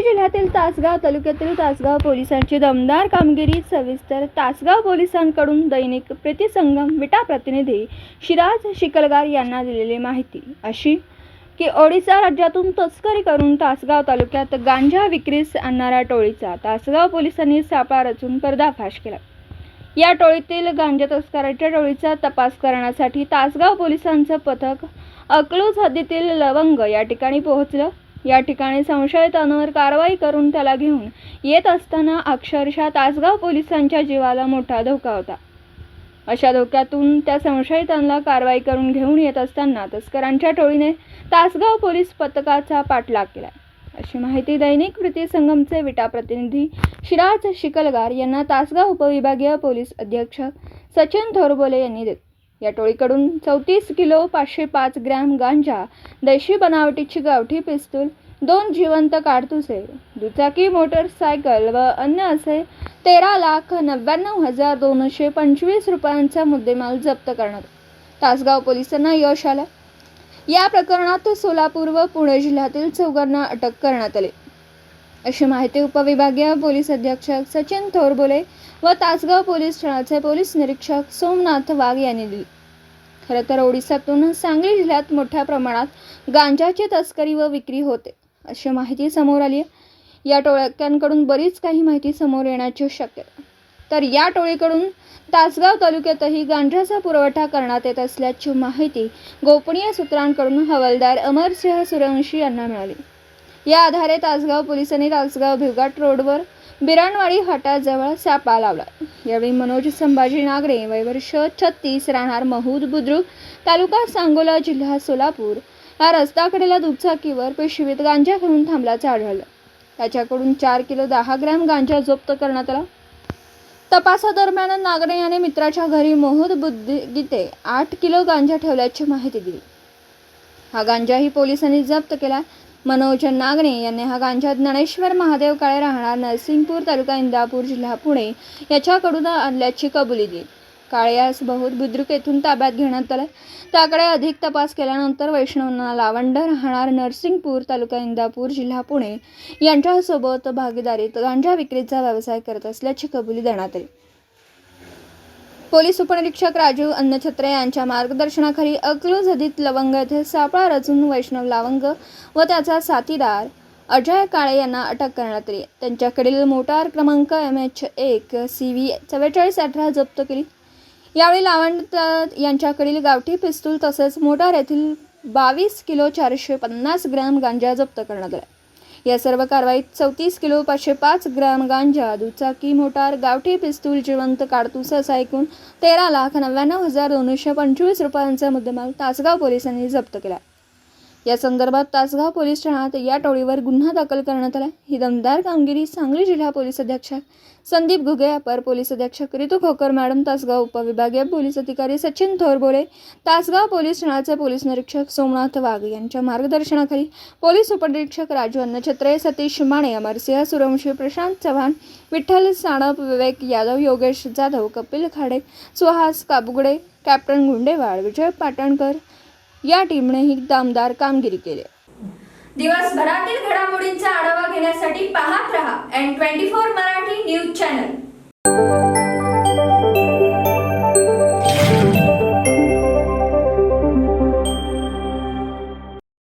जिल्ह्यातील तासगाव तालुक्यातील तासगाव पोलिसांची दमदार कामगिरी सविस्तर तासगाव पोलिसांकडून दैनिक प्रतिसंगम विटा प्रतिनिधी शिराज शिकलगार यांना दिलेली माहिती अशी की ओडिशा राज्यातून तस्करी करून तासगाव तालुक्यात गांजा विक्रीस आणणाऱ्या टोळीचा तासगाव पोलिसांनी सापळा रचून पर्दाफाश केला। या टोळीतील गांजा तस्करांच्या टोळीचा तपास करण्यासाठी तासगाव पोलिसांचं पथक अकलूज हद्दीतील लवंग या ठिकाणी पोहोचलं। या ठिकाणी संशयितांवर कारवाई करून त्याला घेऊन येत असताना अक्षरशः तासगाव पोलिसांच्या जीवाला मोठा धोका होता। अशा धोक्यातून त्या संशयितांना कारवाई करून घेऊन येत असताना तस्करांच्या टोळीने तासगाव पोलीस पथकाचा पाठलाग केला, अशी माहिती दैनिक प्रतिसंगमचे विटा प्रतिनिधी शिराज शिकलगार यांना तासगाव उपविभागीय पोलीस अधीक्षक सचिन थोरबोले यांनी दिली। या टोळीकडून 34 किलो 505 ग्रॅम गांजा, देशी बनावटीची गावठी पिस्तूल, 2 जिवंत काडतुसे, दुचाकी मोटरसायकल व अन्य असे 13,99,225 रुपयांचा मुद्देमाल जप्त करण्यात तासगाव पोलिसांना यश आलं। या प्रकरणात सोलापूर व पुणे जिल्ह्यातील 4 अटक करण्यात आली, अशी माहिती उपविभागीय पोलीस अधीक्षक सचिन थोरबोले व तासगाव पोलीस ठाण्याचे पोलीस निरीक्षक सोमनाथ वाघ यांनी दिली। खरं तर ओडिशातून सांगली जिल्ह्यात मोठ्या प्रमाणात गांजाची तस्करी व विक्री होते, अशी माहिती समोर आली आहे। या टोळक्यांकडून बरीच काही माहिती समोर येण्याची शक्यता, तर या टोळीकडून तासगाव तालुक्यातही गांजाचा पुरवठा करण्यात येत असल्याची माहिती गोपनीय सूत्रांकडून हवालदार अमरसिंह सूर्यवंशी यांना मिळाली। या आधारे तासगाव पोलिसांनी तासगाव भिवघाट रोडवर बिराणवाडी फाट्याजवळ सापळा लावला। यावेळी मनोज संभाजी नागरे वय वर्ष 36 राहणार महूद बुद्रुक तालुका सांगोला जिल्हा सोलापूर हा रस्त्याकडेला दुचाकीवर पिशवीत गांजा घेऊन थांबल्याचं आढळलं। त्याच्याकडून 4 किलो 10 ग्रॅम गांजा जप्त करण्यात आला। तपासादरम्यान नागरे याने मित्राच्या घरी महूद बुद्रुक 8 किलो गांजा ठेवल्याची माहिती दिली। हा गांजाही पोलिसांनी जप्त केला। मनोज नागरे यांनी हा गांजा ज्ञानेश्वर महादेव काळे राहणार नरसिंगपूर तालुका इंदापूर जिल्हा पुणे याच्याकडून आणल्याची कबुली दिली। काळे यास महूद बुद्रुक येथून ताब्यात घेण्यात आले। त्याकडे अधिक तपास केल्यानंतर वैष्णव लावंड राहणार नरसिंगपूर तालुका इंदापूर जिल्हा पुणे यांच्यासोबत भागीदारीत गांजा विक्रीचा व्यवसाय करत असल्याची कबुली देण्यात आली। पोलीस उपनिरीक्षक राजीव अन्नछत्रे यांच्या मार्गदर्शनाखाली अकलूज हद्दीत लवंग येथे सापळा रचून वैष्णव लावंग व त्याचा साथीदार अजय काळे यांना अटक करण्यात आली। त्यांच्याकडील मोटार क्रमांक MH1 CV 4418 जप्त केली। यावेळी लावंड यांच्याकडील गावठी पिस्तूल तसेच मोटार येथील 22 किलो 450 ग्रॅम गांजा जप्त करण्यात आला। या सर्व कारवाईत 34 किलो 505 ग्रॅम गांजा, दुचाकी मोटार, गावठी पिस्तूल, जिवंत काडतूस असा एकूण 13,99,225 रुपयांचा मुद्देमाल तासगाव पोलिसांनी जप्त केला। या संदर्भात तासगाव पोलीस ठाण्यात या टोळीवर गुन्हा दाखल करण्यात आला। ही दमदार कामगिरी सांगली जिल्हा पोलीस अधीक्षक संदीप घुगे, अपर पोलीस अधीक्षक ऋतू खोकर मॅडम, तासगाव उपविभागीय पोलीस अधिकारी सचिन थोरबोले, तासगाव पोलीस ठाण्याचे पोलीस निरीक्षक सोमनाथ वाघ यांच्या मार्गदर्शनाखाली पोलीस उपनिरीक्षक राजू अन्नछत्रे, सतीश माने, अमरसिंह सूर्यवंशी, प्रशांत चव्हाण, विठ्ठल साणप, विवेक यादव, योगेश जाधव, कपिल खाडे, सुहास काबुगडे, कॅप्टन गुंडेवाड, विजय पाटणकर या टीमने ही दमदार कामगिरी केली। दिवसभरातील घडामोडींचा आढावा घेण्यासाठी पाहत रहा N24 मराठी न्यूज चॅनल।